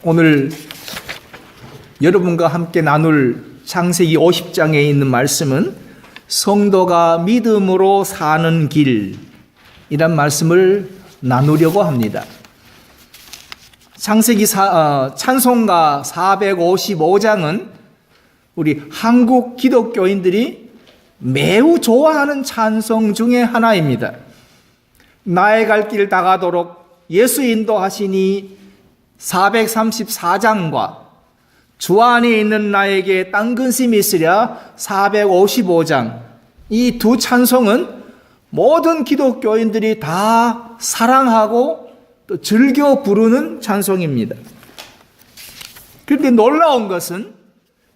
오늘 여러분과 함께 나눌 창세기 50장에 있는 말씀은 성도가 믿음으로 사는 길이란 말씀을 나누려고 합니다. 창세기 찬송가 455장은 우리 한국 기독교인들이 매우 좋아하는 찬송 중에 하나입니다. 나의 갈 길 다가도록 예수 인도하시니 434장과 주 안에 있는 나에게 딴 근심이 있으랴 455장, 이 두 찬송은 모든 기독교인들이 다 사랑하고 또 즐겨 부르는 찬송입니다. 그런데 놀라운 것은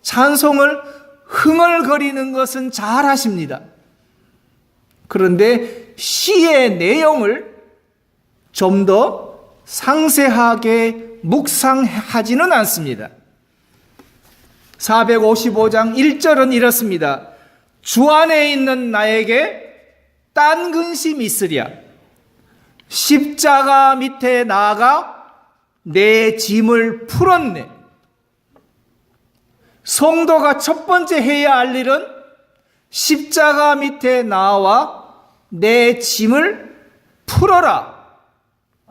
찬송을 흥얼거리는 것은 잘 하십니다. 그런데 시의 내용을 좀 더 상세하게 묵상하지는 않습니다. 455장 1절은 이렇습니다. 주 안에 있는 나에게 딴 근심이 있으랴. 십자가 밑에 나아가 내 짐을 풀었네. 성도가 첫 번째 해야 할 일은 십자가 밑에 나와 내 짐을 풀어라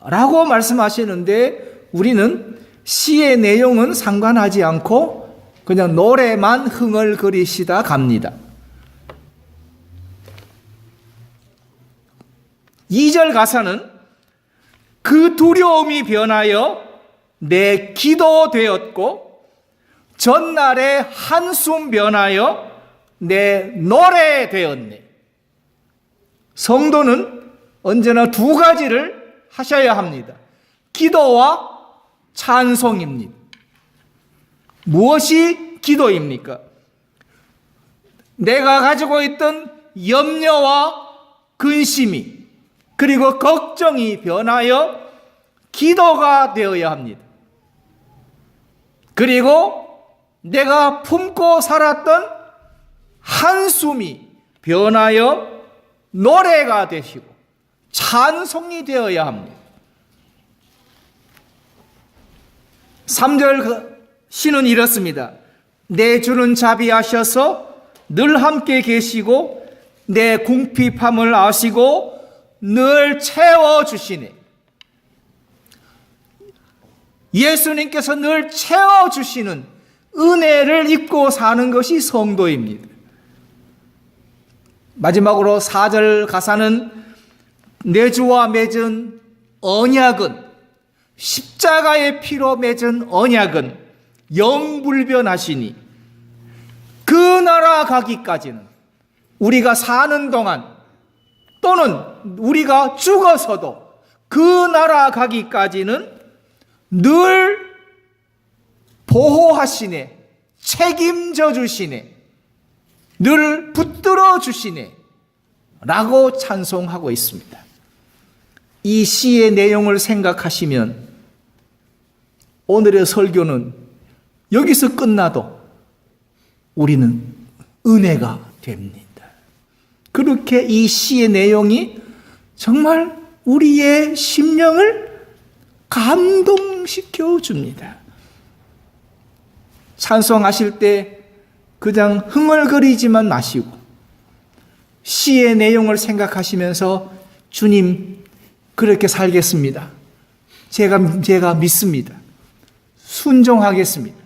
라고 말씀하시는데, 우리는 시의 내용은 상관하지 않고 그냥 노래만 흥얼거리시다 갑니다. 2절 가사는 그 두려움이 변하여 내 기도 되었고 전날의 한숨 변하여 내 노래 되었네. 성도는 언제나 두 가지를 하셔야 합니다. 기도와 찬송입니다. 무엇이 기도입니까? 내가 가지고 있던 염려와 근심이 그리고 걱정이 변하여 기도가 되어야 합니다. 그리고 내가 품고 살았던 한숨이 변하여 노래가 되시고 찬송이 되어야 합니다. 3절 시는 이렇습니다. 내 주는 자비하셔서 늘 함께 계시고 내 궁핍함을 아시고 늘 채워주시네. 예수님께서 늘 채워주시는 은혜를 입고 사는 것이 성도입니다. 마지막으로 4절 가사는 내 주와 맺은 언약은, 십자가의 피로 맺은 언약은 영불변하시니 그 나라 가기까지는, 우리가 사는 동안 또는 우리가 죽어서도 그 나라 가기까지는 늘 보호하시네, 책임져 주시네, 늘 붙들어 주시네 라고 찬송하고 있습니다. 이 시의 내용을 생각하시면 오늘의 설교는 여기서 끝나도 우리는 은혜가 됩니다. 그렇게 이 시의 내용이 정말 우리의 심령을 감동시켜 줍니다. 찬송하실 때 그냥 흥얼거리지만 마시고 시의 내용을 생각하시면서 주님, 그렇게 살겠습니다. 제가 믿습니다. 순종하겠습니다.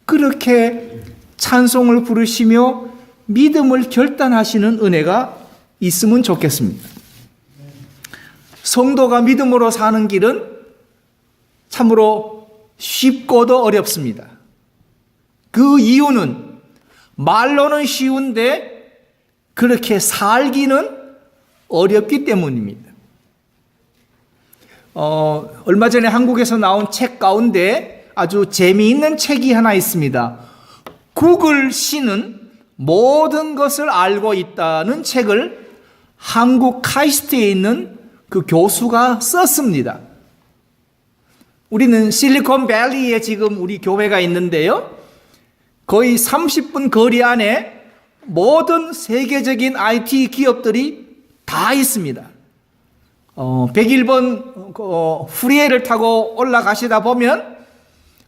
그렇게 찬송을 부르시며 믿음을 결단하시는 은혜가 있으면 좋겠습니다. 성도가 믿음으로 사는 길은 참으로 쉽고도 어렵습니다. 그 이유는 말로는 쉬운데 그렇게 살기는 어렵기 때문입니다. 얼마 전에 한국에서 나온 책 가운데 아주 재미있는 책이 하나 있습니다. 구글 씨는 모든 것을 알고 있다는 책을 한국 카이스트에 있는 그 교수가 썼습니다. 우리는 실리콘밸리에 지금 우리 교회가 있는데요. 거의 30분 거리 안에 모든 세계적인 IT 기업들이 다 있습니다. 101번 프리웨이를 타고 올라가시다 보면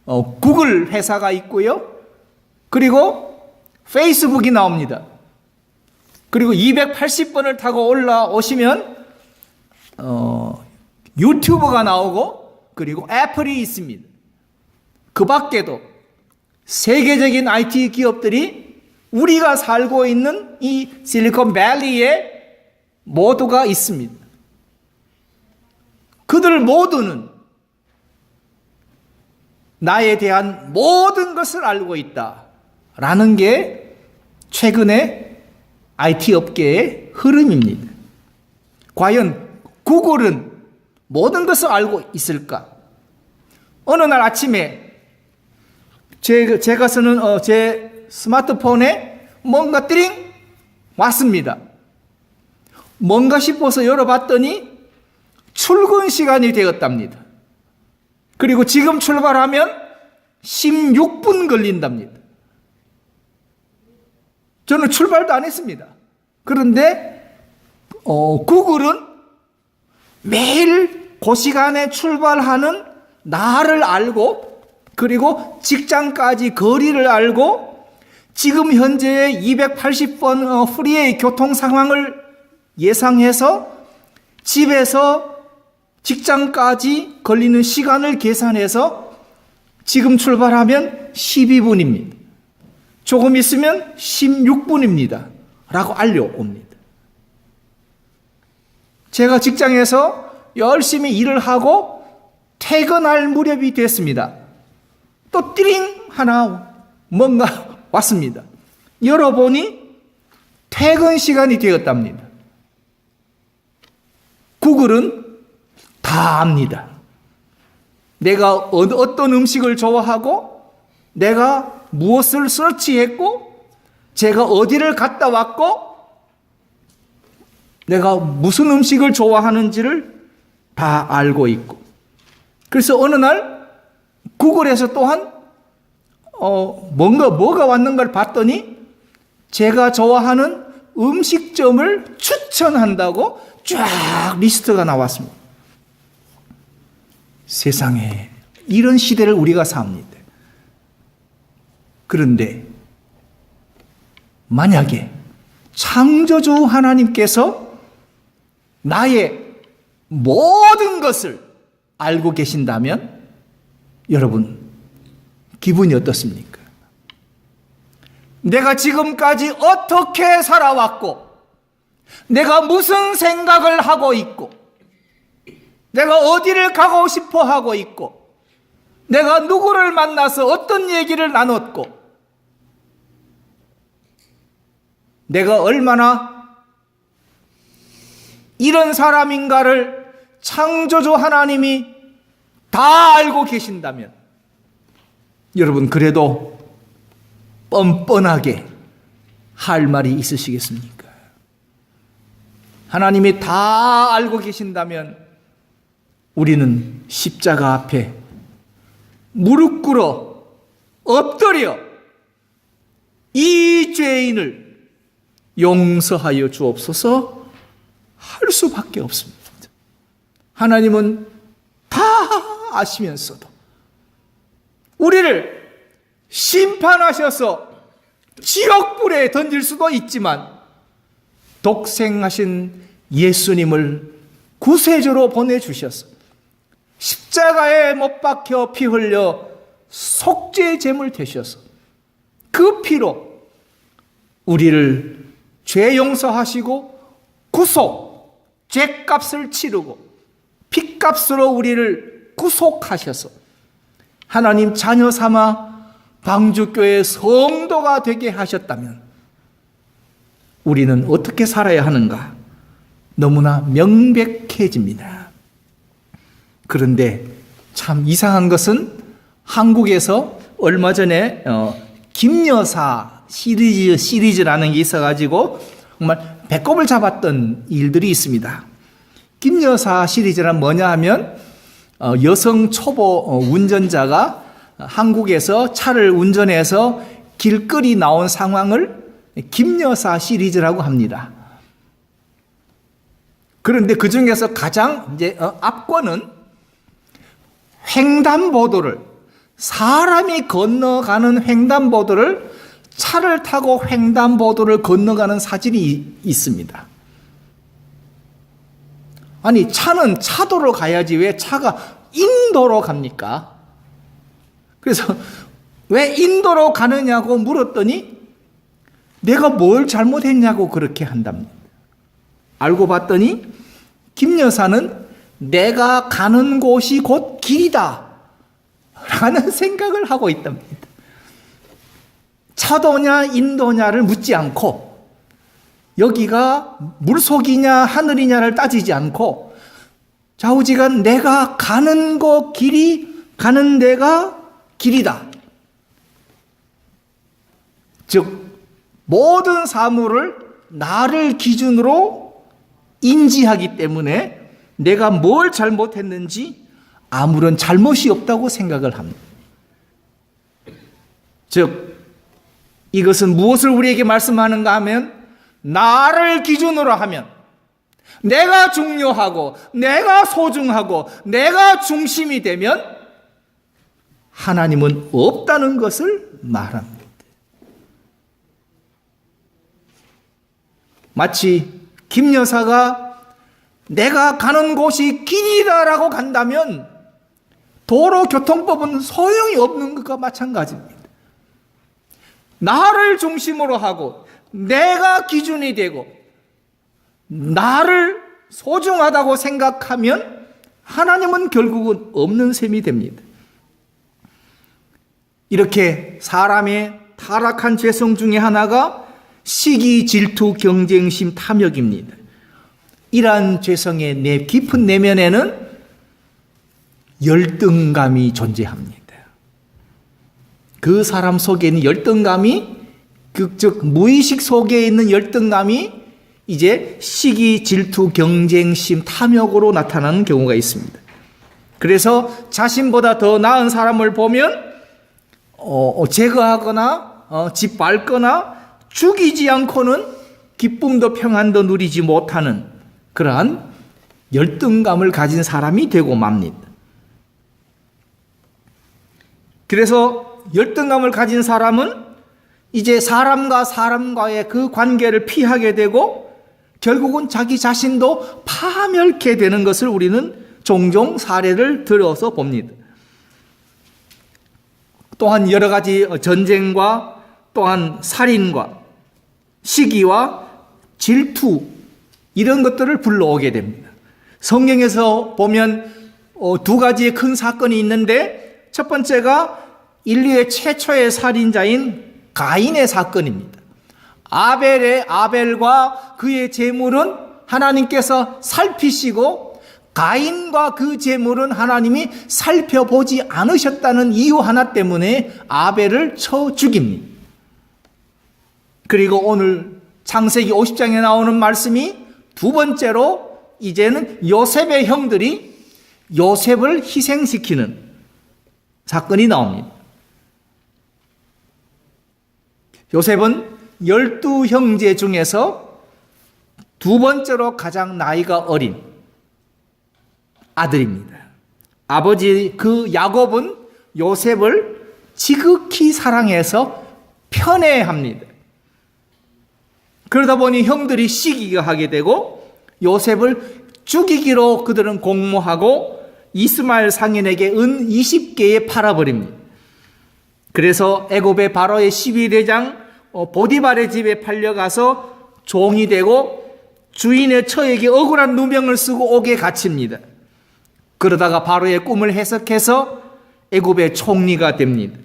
구글 회사가 있고요. 그리고 페이스북이 나옵니다. 그리고 280번을 타고 올라오시면 유튜버가 나오고 그리고 애플이 있습니다. 그 밖에도 세계적인 IT 기업들이 우리가 살고 있는 이 실리콘밸리에 모두가 있습니다. 그들 모두는 나에 대한 모든 것을 알고 있다라는 게 최근의 IT 업계의 흐름입니다. 과연 구글은 모든 것을 알고 있을까? 어느 날 아침에 제가 쓰는 제 스마트폰에 뭔가 띠링 왔습니다. 뭔가 싶어서 열어봤더니 출근 시간이 되었답니다. 그리고 지금 출발하면 16분 걸린답니다. 저는 출발도 안 했습니다. 그런데 구글은 매일 그 시간에 출발하는 나를 알고 그리고 직장까지 거리를 알고 지금 현재의 280번 프리웨이 교통 상황을 예상해서 집에서 직장까지 걸리는 시간을 계산해서 지금 출발하면 12분입니다. 조금 있으면 16분입니다. 라고 알려옵니다. 제가 직장에서 열심히 일을 하고 퇴근할 무렵이 됐습니다. 또 띠링 하나 뭔가 왔습니다. 열어보니 퇴근 시간이 되었답니다. 구글은 다 압니다. 내가 어떤 음식을 좋아하고 내가 무엇을 서치했고 제가 어디를 갔다 왔고 내가 무슨 음식을 좋아하는지를 다 알고 있고 그래서 어느 날 구글에서 또한 뭐가 왔는가를 봤더니 제가 좋아하는 음식점을 추천한다고 쫙 리스트가 나왔습니다. 세상에 이런 시대를 우리가 삽니다. 그런데 만약에 창조주 하나님께서 나의 모든 것을 알고 계신다면 여러분 기분이 어떻습니까? 내가 지금까지 어떻게 살아왔고 내가 무슨 생각을 하고 있고 내가 어디를 가고 싶어 하고 있고 내가 누구를 만나서 어떤 얘기를 나눴고 내가 얼마나 이런 사람인가를 창조주 하나님이 다 알고 계신다면 여러분 그래도 뻔뻔하게 할 말이 있으시겠습니까? 하나님이 다 알고 계신다면 우리는 십자가 앞에 무릎 꿇어 엎드려 이 죄인을 용서하여 주옵소서 할 수밖에 없습니다. 하나님은 다 아시면서도 우리를 심판하셔서 지옥불에 던질 수도 있지만 독생하신 예수님을 구세주로 보내주셔서 십자가에 못 박혀 피 흘려 속죄 제물 되셔서 그 피로 우리를 죄 용서하시고 구속, 죄값을 치르고 피값으로 우리를 구속하셔서 하나님 자녀 삼아 방주교회 성도가 되게 하셨다면 우리는 어떻게 살아야 하는가 너무나 명백해집니다. 그런데 참 이상한 것은 한국에서 얼마 전에 김여사 시리즈라는 게 있어가지고 정말 배꼽을 잡았던 일들이 있습니다. 김여사 시리즈란 뭐냐 하면 여성 초보 운전자가 한국에서 차를 운전해서 길거리 나온 상황을 김여사 시리즈라고 합니다. 그런데 그 중에서 가장 이제 압권은 횡단보도를 사람이 건너가는 횡단보도를 차를 타고 횡단보도를 건너가는 사진이 있습니다. 아니, 차는 차도로 가야지 왜 차가 인도로 갑니까? 그래서 왜 인도로 가느냐고 물었더니 내가 뭘 잘못했냐고 그렇게 한답니다. 알고 봤더니 김 여사는 내가 가는 곳이 곧 길이다 라는 생각을 하고 있답니다. 차도냐 인도냐를 묻지 않고, 여기가 물속이냐 하늘이냐를 따지지 않고, 좌우지간 내가 가는 곳 길이, 가는 데가 길이다. 즉 모든 사물을 나를 기준으로 인지하기 때문에 내가 뭘 잘못했는지 아무런 잘못이 없다고 생각을 합니다. 즉 이것은 무엇을 우리에게 말씀하는가 하면, 나를 기준으로 하면, 내가 중요하고 내가 소중하고 내가 중심이 되면 하나님은 없다는 것을 말합니다. 마치 김 여사가 내가 가는 곳이 길이다라고 간다면 도로교통법은 소용이 없는 것과 마찬가지입니다. 나를 중심으로 하고 내가 기준이 되고 나를 소중하다고 생각하면 하나님은 결국은 없는 셈이 됩니다. 이렇게 사람의 타락한 죄성 중에 하나가 시기, 질투, 경쟁심, 탐욕입니다. 이러한 죄성의 깊은 내면에는 열등감이 존재합니다. 그 사람 속에 있는 열등감이, 즉 무의식 속에 있는 열등감이 이제 시기, 질투, 경쟁심, 탐욕으로 나타나는 경우가 있습니다. 그래서 자신보다 더 나은 사람을 보면 제거하거나 짓밟거나 죽이지 않고는 기쁨도 평안도 누리지 못하는 그러한 열등감을 가진 사람이 되고 맙니다. 그래서 열등감을 가진 사람은 이제 사람과 사람과의 그 관계를 피하게 되고 결국은 자기 자신도 파멸케 되는 것을 우리는 종종 사례를 들어서 봅니다. 또한 여러 가지 전쟁과 또한 살인과 시기와 질투, 이런 것들을 불러오게 됩니다. 성경에서 보면 두 가지의 큰 사건이 있는데, 첫 번째가 인류의 최초의 살인자인 가인의 사건입니다. 아벨과 그의 제물은 하나님께서 살피시고 가인과 그 제물은 하나님이 살펴보지 않으셨다는 이유 하나 때문에 아벨을 쳐 죽입니다. 그리고 오늘 창세기 50장에 나오는 말씀이 두 번째로 이제는 요셉의 형들이 요셉을 희생시키는 사건이 나옵니다. 요셉은 12형제 중에서 두 번째로 가장 나이가 어린 아들입니다. 아버지 그 야곱은 요셉을 지극히 사랑해서 편애합니다. 그러다 보니 형들이 시기가 하게 되고 요셉을 죽이기로 그들은 공모하고 이스마엘 상인에게 은 20개에 팔아버립니다. 그래서 애굽의 바로의 12대장 보디발의 집에 팔려가서 종이 되고 주인의 처에게 억울한 누명을 쓰고 옥에 갇힙니다. 그러다가 바로의 꿈을 해석해서 애굽의 총리가 됩니다.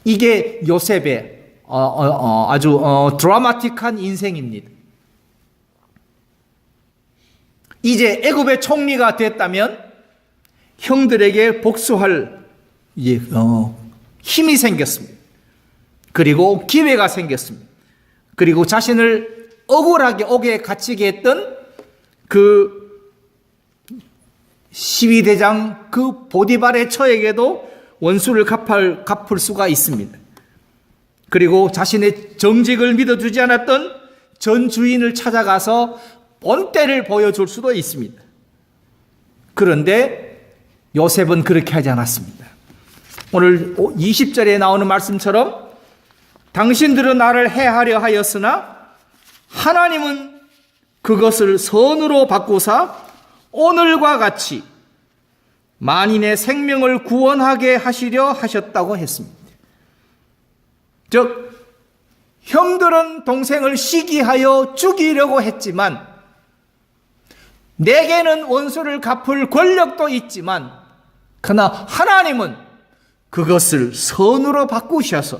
이게 요셉의 아주 드라마틱한 인생입니다. 이제 애굽의 총리가 됐다면 형들에게 복수할 힘이 생겼습니다. 그리고 기회가 생겼습니다. 그리고 자신을 억울하게 옥에 갇히게 했던 그 12대장 그 보디발의 처에게도 원수를 갚을 수가 있습니다. 그리고 자신의 정직을 믿어주지 않았던 전 주인을 찾아가서 본때를 보여줄 수도 있습니다. 그런데 요셉은 그렇게 하지 않았습니다. 오늘 20절에 나오는 말씀처럼 당신들은 나를 해하려 하였으나 하나님은 그것을 선으로 바꾸사 오늘과 같이 만인의 생명을 구원하게 하시려 하셨다고 했습니다. 즉 형들은 동생을 시기하여 죽이려고 했지만 내게는 원수를 갚을 권력도 있지만 그러나 하나님은 그것을 선으로 바꾸셔서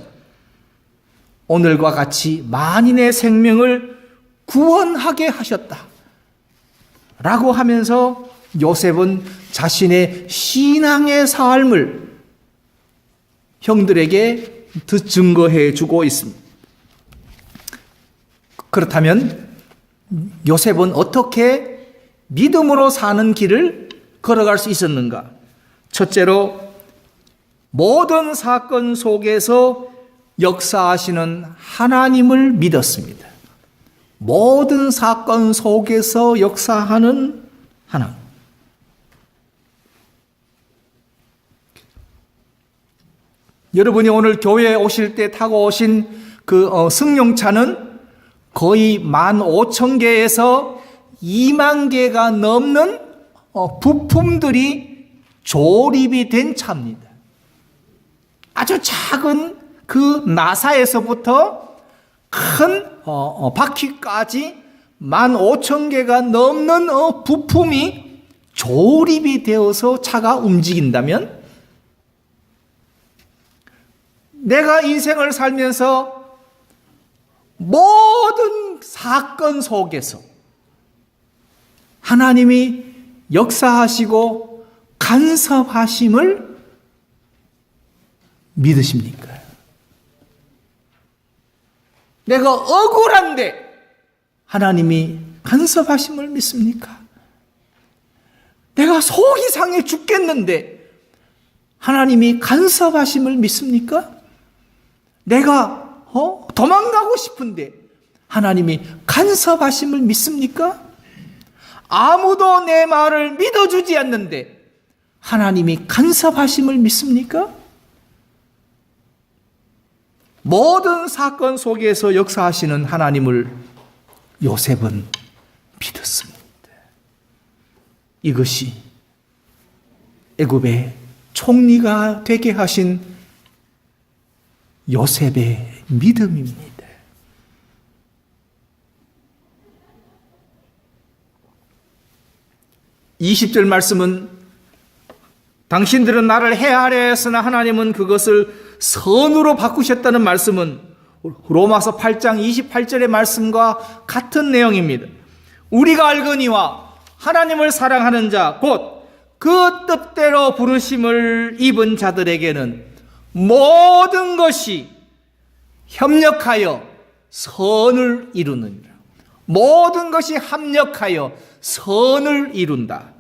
오늘과 같이 만인의 생명을 구원하게 하셨다 라고 하면서 요셉은 자신의 신앙의 삶을 형들에게 증거해 주고 있습니다. 그렇다면 요셉은 어떻게 믿음으로 사는 길을 걸어갈 수 있었는가? 첫째로 모든 사건 속에서 역사하시는 하나님을 믿었습니다. 모든 사건 속에서 역사하는 하나님. 여러분이 오늘 교회에 오실 때 타고 오신 그 승용차는 거의 15,000개에서 2만 개가 넘는 부품들이 조립이 된 차입니다. 아주 작은 그 나사에서부터 큰 바퀴까지 15,000개가 넘는 부품이 조립이 되어서 차가 움직인다면 내가 인생을 살면서 모든 사건 속에서 하나님이 역사하시고 간섭하심을 믿으십니까? 내가 억울한데 하나님이 간섭하심을 믿습니까? 내가 속이 상해 죽겠는데 하나님이 간섭하심을 믿습니까? 내가 도망가고 싶은데 하나님이 간섭하심을 믿습니까? 아무도 내 말을 믿어주지 않는데 하나님이 간섭하심을 믿습니까? 모든 사건 속에서 역사하시는 하나님을 요셉은 믿었습니다. 이것이 애굽의 총리가 되게 하신 요셉의 믿음입니다. (20절) 말씀은 당신들은 나를 해하려 했으나 하나님은 그것을 선으로 바꾸셨다는 말씀은 로마서 8장 28절의 말씀과 같은 내용입니다. 우리가 알거니와 하나님을 사랑하는 자 곧 그 뜻대로 부르심을 입은 자들에게는 모든 것이 협력하여 선을 이루느니라. 모든 것이 합력하여 선을 이룬다.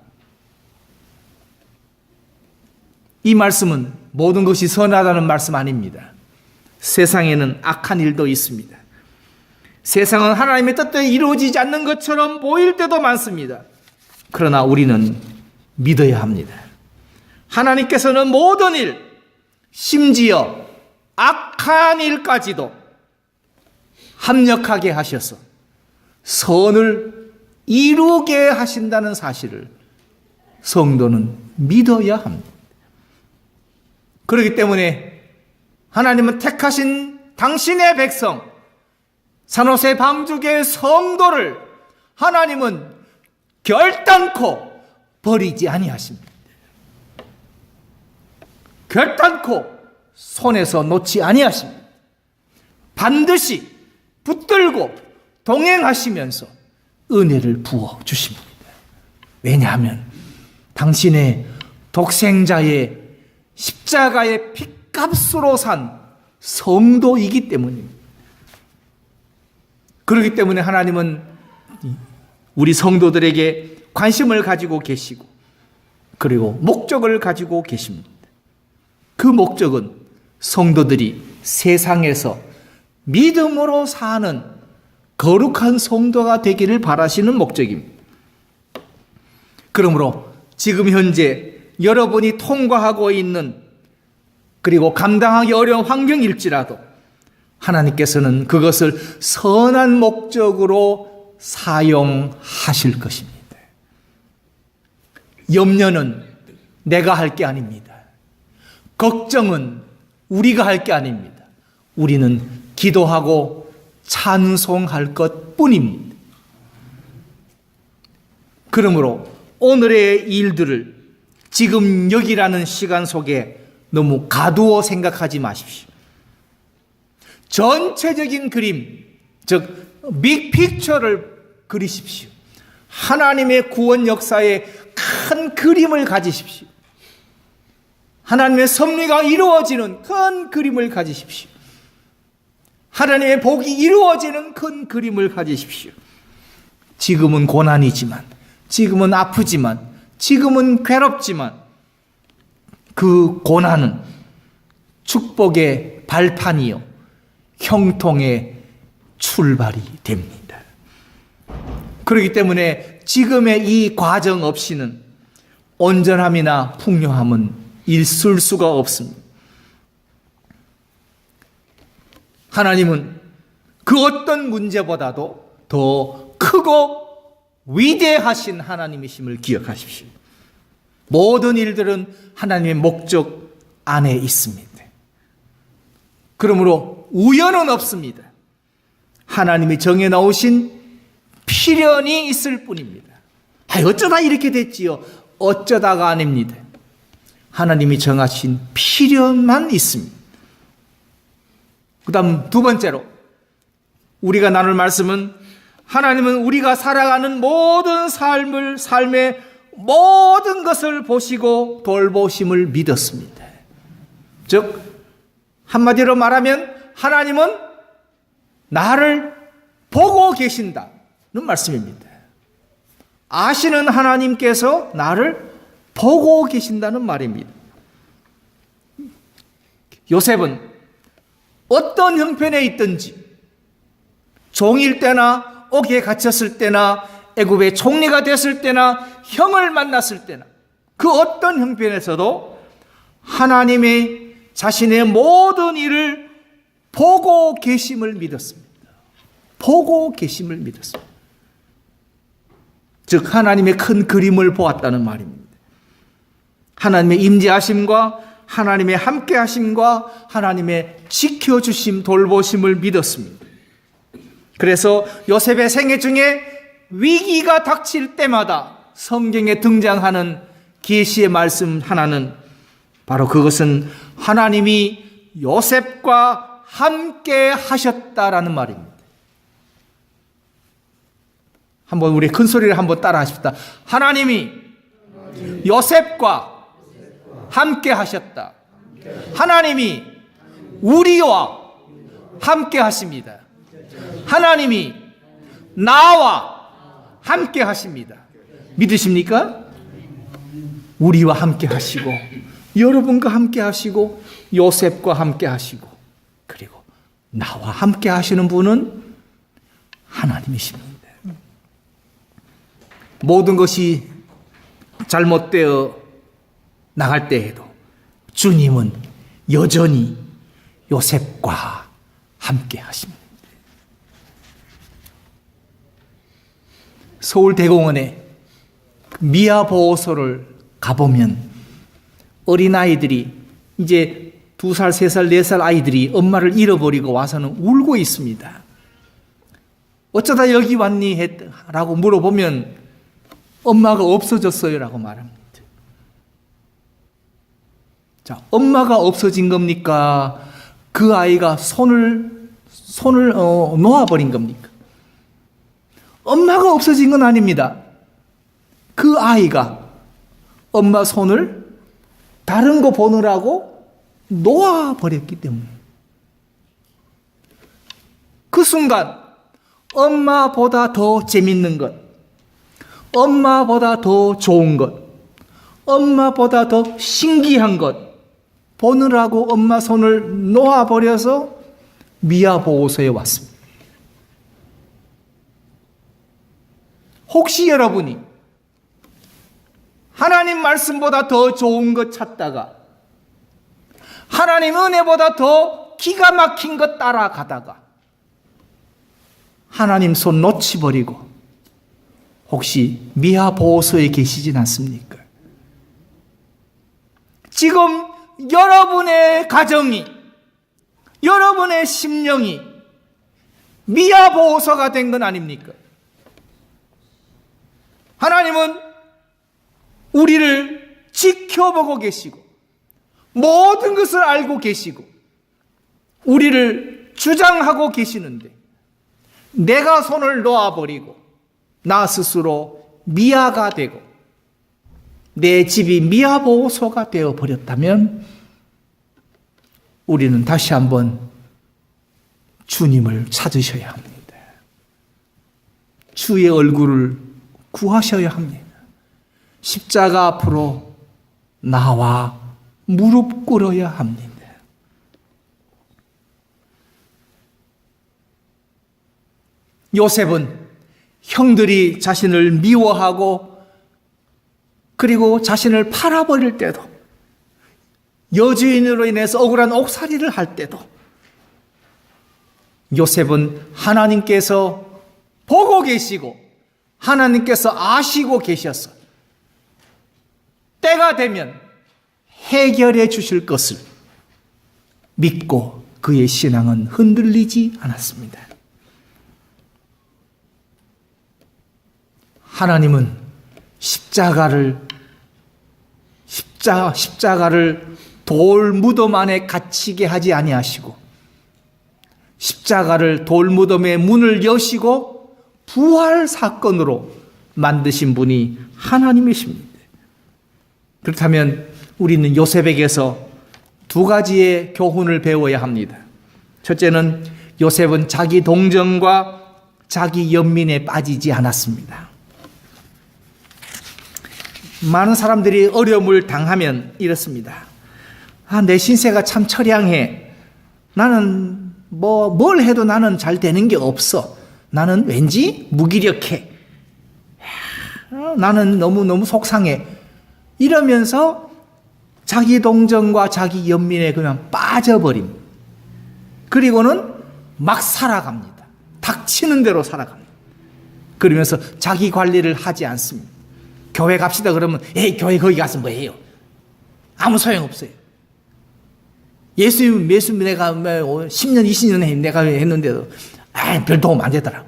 이 말씀은 모든 것이 선하다는 말씀 아닙니다. 세상에는 악한 일도 있습니다. 세상은 하나님의 뜻대로 이루어지지 않는 것처럼 보일 때도 많습니다. 그러나 우리는 믿어야 합니다. 하나님께서는 모든 일, 심지어 악한 일까지도 합력하게 하셔서 선을 이루게 하신다는 사실을 성도는 믿어야 합니다. 그렇기 때문에 하나님은 택하신 당신의 백성 산호세 방주교의 성도를 하나님은 결단코 버리지 아니하십니다. 결단코 손에서 놓지 아니하십니다. 반드시 붙들고 동행하시면서 은혜를 부어주십니다. 왜냐하면 당신의 독생자의 십자가의 핏값으로 산 성도이기 때문입니다. 그렇기 때문에 하나님은 우리 성도들에게 관심을 가지고 계시고 그리고 목적을 가지고 계십니다. 그 목적은 성도들이 세상에서 믿음으로 사는 거룩한 성도가 되기를 바라시는 목적입니다. 그러므로 지금 현재 여러분이 통과하고 있는 그리고 감당하기 어려운 환경일지라도 하나님께서는 그것을 선한 목적으로 사용하실 것입니다. 염려는 내가 할 게 아닙니다. 걱정은 우리가 할 게 아닙니다. 우리는 기도하고 찬송할 것뿐입니다. 그러므로 오늘의 일들을 지금 여기라는 시간 속에 너무 가두어 생각하지 마십시오. 전체적인 그림, 즉 빅픽처를 그리십시오. 하나님의 구원 역사의 큰 그림을 가지십시오. 하나님의 섭리가 이루어지는 큰 그림을 가지십시오. 하나님의 복이 이루어지는 큰 그림을 가지십시오. 지금은 고난이지만, 지금은 아프지만, 지금은 괴롭지만 그 고난은 축복의 발판이요 형통의 출발이 됩니다. 그렇기 때문에 지금의 이 과정 없이는 온전함이나 풍요함은 있을 수가 없습니다. 하나님은 그 어떤 문제보다도 더 크고 위대하신 하나님이심을 기억하십시오. 모든 일들은 하나님의 목적 안에 있습니다. 그러므로 우연은 없습니다. 하나님이 정해놓으신 필연이 있을 뿐입니다. 어쩌다 이렇게 됐지요? 어쩌다가 아닙니다. 하나님이 정하신 필연만 있습니다. 그 다음 두 번째로 우리가 나눌 말씀은 하나님은 우리가 살아가는 모든 삶의 모든 것을 보시고 돌보심을 믿었습니다. 즉 한마디로 말하면 하나님은 나를 보고 계신다는 말씀입니다. 아시는 하나님께서 나를 보고 계신다는 말입니다. 요셉은 어떤 형편에 있든지 종일 때나 옥에 갇혔을 때나 애굽의 총리가 됐을 때나 형을 만났을 때나 그 어떤 형편에서도 하나님의 자신의 모든 일을 보고 계심을 믿었습니다. 보고 계심을 믿었습니다. 즉 하나님의 큰 그림을 보았다는 말입니다. 하나님의 임재하심과 하나님의 함께하심과 하나님의 지켜주심, 돌보심을 믿었습니다. 그래서 요셉의 생애 중에 위기가 닥칠 때마다 성경에 등장하는 계시의 말씀 하나는 바로 그것은 하나님이 요셉과 함께 하셨다라는 말입니다. 한번 우리 큰 소리를 한번 따라 하십시다. 하나님이 요셉과 함께 하셨다. 하나님이 우리와 함께 하십니다. 하나님이 나와 함께 하십니다. 믿으십니까? 우리와 함께 하시고 여러분과 함께 하시고 요셉과 함께 하시고 그리고 나와 함께 하시는 분은 하나님이십니다. 모든 것이 잘못되어 나갈 때에도 주님은 여전히 요셉과 함께 하십니다. 서울대공원에 미아보호소를 가보면 어린아이들이 이제 2살, 3살, 4살 아이들이 엄마를 잃어버리고 와서는 울고 있습니다. 어쩌다 여기 왔니? 라고 물어보면 엄마가 없어졌어요 라고 말합니다. 자, 엄마가 없어진 겁니까? 그 아이가 손을 놓아버린 겁니까? 엄마가 없어진 건 아닙니다. 그 아이가 엄마 손을 다른 거 보느라고 놓아버렸기 때문에 그 순간 엄마보다 더 재밌는 것, 엄마보다 더 좋은 것, 엄마보다 더 신기한 것 보느라고 엄마 손을 놓아버려서 미아보호소에 왔습니다. 혹시 여러분이 하나님 말씀보다 더 좋은 것 찾다가 하나님 은혜보다 더 기가 막힌 것 따라가다가 하나님 손 놓치버리고 혹시 미아 보호소에 계시진 않습니까? 지금 여러분의 가정이, 여러분의 심령이 미아 보호소가 된 건 아닙니까? 하나님은 우리를 지켜보고 계시고 모든 것을 알고 계시고 우리를 주장하고 계시는데 내가 손을 놓아버리고 나 스스로 미아가 되고 내 집이 미아 보호소가 되어버렸다면 우리는 다시 한번 주님을 찾으셔야 합니다. 주의 얼굴을 구하셔야 합니다. 십자가 앞으로 나와 무릎 꿇어야 합니다. 요셉은 형들이 자신을 미워하고 그리고 자신을 팔아버릴 때도 여주인으로 인해서 억울한 옥살이를 할 때도 요셉은 하나님께서 보고 계시고 하나님께서 아시고 계셔서 때가 되면 해결해 주실 것을 믿고 그의 신앙은 흔들리지 않았습니다. 하나님은 십자가를 돌 무덤 안에 갇히게 하지 아니하시고 십자가를 돌 무덤의 문을 여시고 부활 사건으로 만드신 분이 하나님이십니다. 그렇다면 우리는 요셉에게서 두 가지의 교훈을 배워야 합니다. 첫째는 요셉은 자기 동정과 자기 연민에 빠지지 않았습니다. 많은 사람들이 어려움을 당하면 이렇습니다. 내 신세가 참 처량해. 나는 뭘 해도 나는 잘 되는 게 없어. 나는 왠지 무기력해. 나는 너무 속상해. 이러면서 자기 동정과 자기 연민에 그냥 빠져버립니다. 그리고는 막 살아갑니다. 닥치는 대로 살아갑니다. 그러면서 자기 관리를 하지 않습니다. 교회 갑시다 그러면 에이 교회 거기 가서 뭐 해요? 아무 소용없어요. 예수 내가 10년 20년 내가 했는데도 별 도움 안 되더라.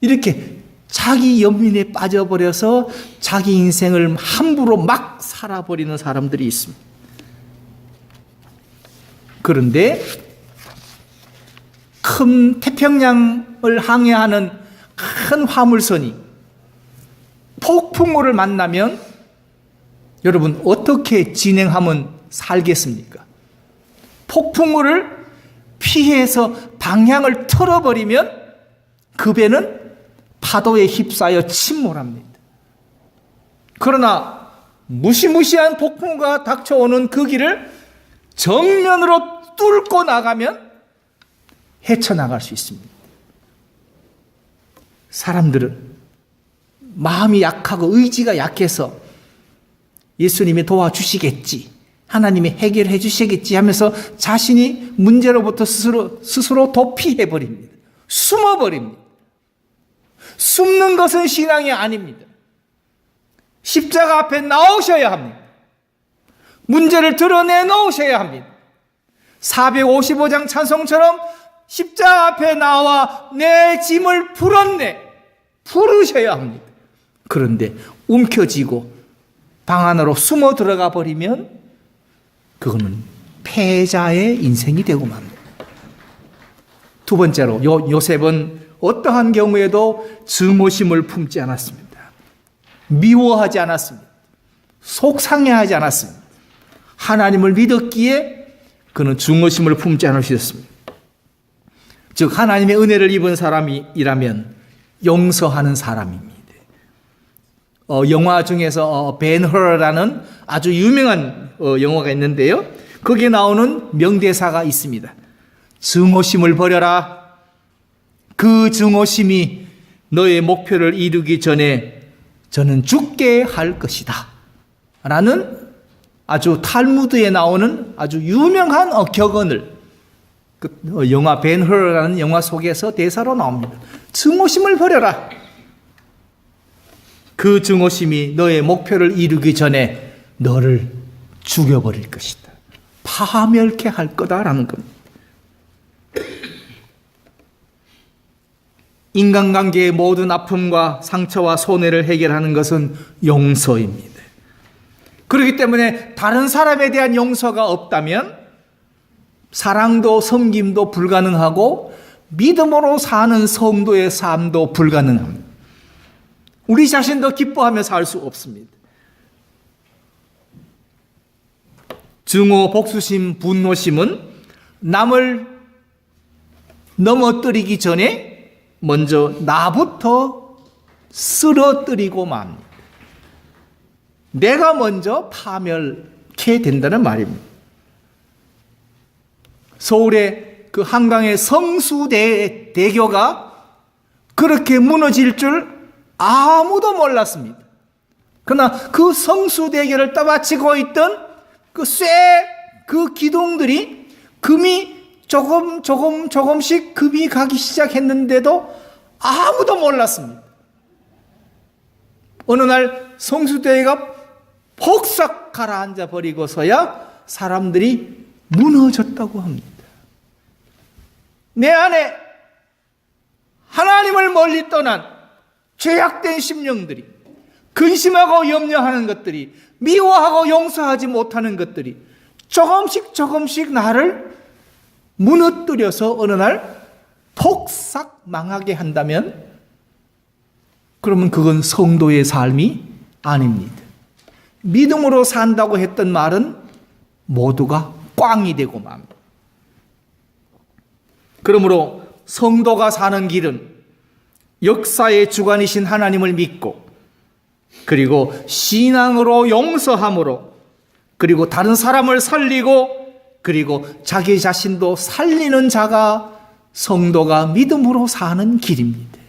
이렇게 자기 연민에 빠져버려서 자기 인생을 함부로 막 살아버리는 사람들이 있습니다. 그런데 큰 태평양을 항해하는 큰 화물선이 폭풍우를 만나면 여러분 어떻게 진행하면 살겠습니까? 폭풍우를 피해서 방향을 틀어버리면 그 배는 파도에 휩싸여 침몰합니다. 그러나 무시무시한 폭풍우가 닥쳐오는 그 길을 정면으로 뚫고 나가면 헤쳐나갈 수 있습니다. 사람들은 마음이 약하고 의지가 약해서 예수님이 도와주시겠지, 하나님이 해결해 주시겠지 하면서 자신이 문제로부터 스스로 도피해버립니다. 숨어버립니다. 숨는 것은 신앙이 아닙니다. 십자가 앞에 나오셔야 합니다. 문제를 드러내 놓으셔야 합니다. 455장 찬송처럼 십자가 앞에 나와 내 짐을 풀었네 부르셔야 합니다. 그런데 움켜쥐고 방 안으로 숨어 들어가 버리면 그거는 패자의 인생이 되고 맙니다. 두 번째로 요셉은 어떠한 경우에도 증오심을 품지 않았습니다. 미워하지 않았습니다. 속상해하지 않았습니다. 하나님을 믿었기에 그는 증오심을 품지 않으셨습니다. 즉 하나님의 은혜를 입은 사람이라면 용서하는 사람입니다. 영화 중에서 벤 허러라는 아주 유명한 영화가 있는데요. 거기에 나오는 명대사가 있습니다. 증오심을 버려라. 그 증오심이 너의 목표를 이루기 전에 저는 죽게 할 것이다. 라는 아주 탈무드에 나오는 아주 유명한 격언을 영화 벤허라는 영화 속에서 대사로 나옵니다. 증오심을 버려라. 그 증오심이 너의 목표를 이루기 전에 너를 죽여버릴 것이다. 파멸케 할 거다라는 겁니다. 인간관계의 모든 아픔과 상처와 손해를 해결하는 것은 용서입니다. 그렇기 때문에 다른 사람에 대한 용서가 없다면 사랑도 섬김도 불가능하고 믿음으로 사는 성도의 삶도 불가능합니다. 우리 자신도 기뻐하며 살 수 없습니다. 증오, 복수심, 분노심은 남을 넘어뜨리기 전에 먼저 나부터 쓰러뜨리고 맙니다. 내가 먼저 파멸케 된다는 말입니다. 서울의 그 한강의 성수대교가 그렇게 무너질 줄 아무도 몰랐습니다. 그러나 그 성수대교를 떠받치고 있던 그 기둥들이 금이 조금씩 금이 가기 시작했는데도 아무도 몰랐습니다. 어느 날 성수대교가 폭삭 가라앉아 버리고서야 사람들이 무너졌다고 합니다. 내 안에 하나님을 멀리 떠난 죄악된 심령들이, 근심하고 염려하는 것들이, 미워하고 용서하지 못하는 것들이 조금씩 나를 무너뜨려서 어느 날 폭삭 망하게 한다면 그러면 그건 성도의 삶이 아닙니다. 믿음으로 산다고 했던 말은 모두가 꽝이 되고 맙니다. 그러므로 성도가 사는 길은 역사의 주관이신 하나님을 믿고, 그리고 신앙으로 용서함으로, 그리고 다른 사람을 살리고, 그리고 자기 자신도 살리는 자가 성도가 믿음으로 사는 길입니다.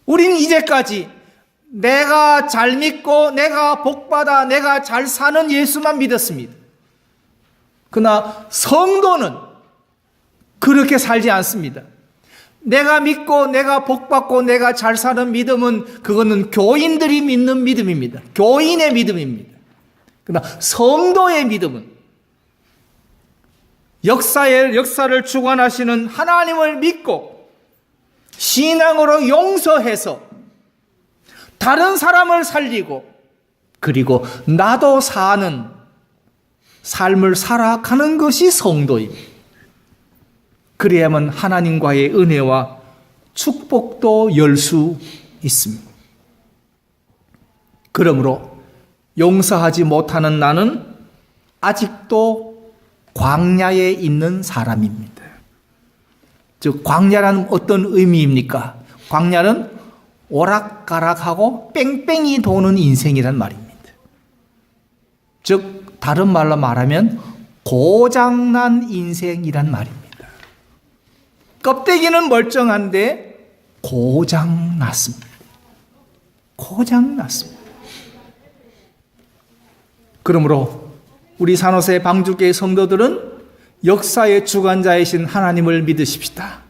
우린 이제까지 내가 잘 믿고 내가 복받아 내가 잘 사는 예수만 믿었습니다. 그러나 성도는 그렇게 살지 않습니다. 내가 믿고 내가 복받고 내가 잘 사는 믿음은 그거는 교인들이 믿는 믿음입니다. 교인의 믿음입니다. 그러나 성도의 믿음은 역사를 주관하시는 하나님을 믿고 신앙으로 용서해서 다른 사람을 살리고, 그리고 나도 사는 삶을 살아가는 것이 성도입니다. 그래야만 하나님과의 은혜와 축복도 열 수 있습니다. 그러므로 용서하지 못하는 나는 아직도 광야에 있는 사람입니다. 즉, 광야라는 어떤 의미입니까? 광야는 오락가락하고 뺑뺑이 도는 인생이란 말입니다. 즉, 다른 말로 말하면 고장난 인생이란 말입니다. 껍데기는 멀쩡한데 고장났습니다. 고장났습니다. 그러므로 우리 산호세 방주교회 성도들은 역사의 주관자이신 하나님을 믿으십시다.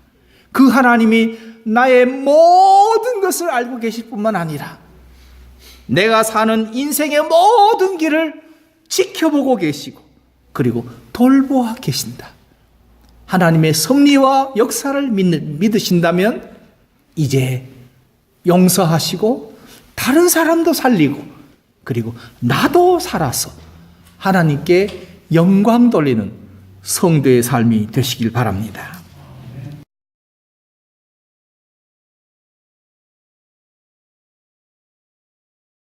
그 하나님이 나의 모든 것을 알고 계실 뿐만 아니라 내가 사는 인생의 모든 길을 지켜보고 계시고, 그리고 돌보아 계신다. 하나님의 섭리와 역사를 믿으신다면 이제 용서하시고 다른 사람도 살리고, 그리고 나도 살아서 하나님께 영광 돌리는 성도의 삶이 되시길 바랍니다.